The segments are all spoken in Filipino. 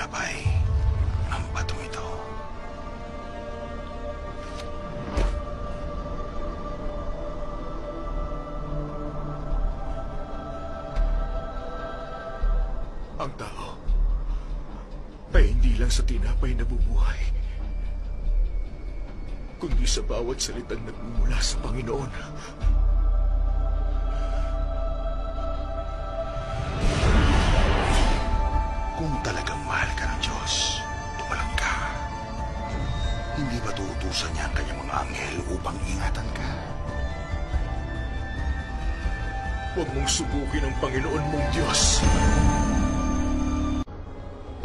tinapay ang batong ito. Ang tao ay hindi lang sa tinapay nabubuhay, kundi sa bawat salitang nagmumula sa Panginoon. Kung talagang mahal ka ng Diyos, tumalang ka. Hindi ba tuutusan niya ang kanyang mga anghel upang ingatan ka? Huwag mong subukin ang Panginoon mong Diyos.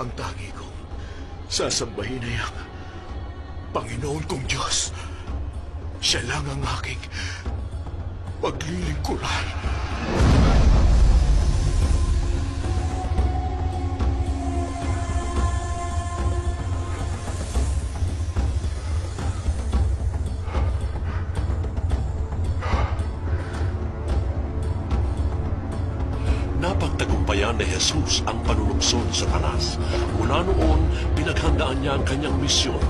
Ang tangi kong sasambahin ay ang Panginoon kong Diyos. Siya lang ang aking paglilingkuran. Napagtagumpayan ni Jesus ang panunungsod sa Satanas. Mula noon, pinaghandaan niya ang kanyang misyon.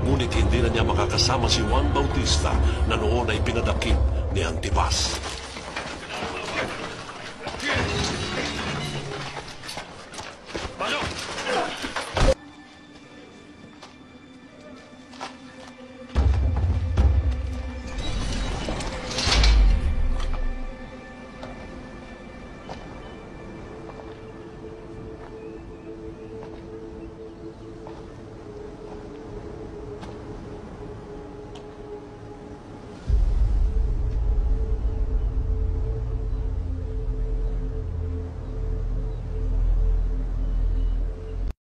Ngunit hindi na niya makakasama si Juan Bautista na noon ay pinadakip ni Antipas.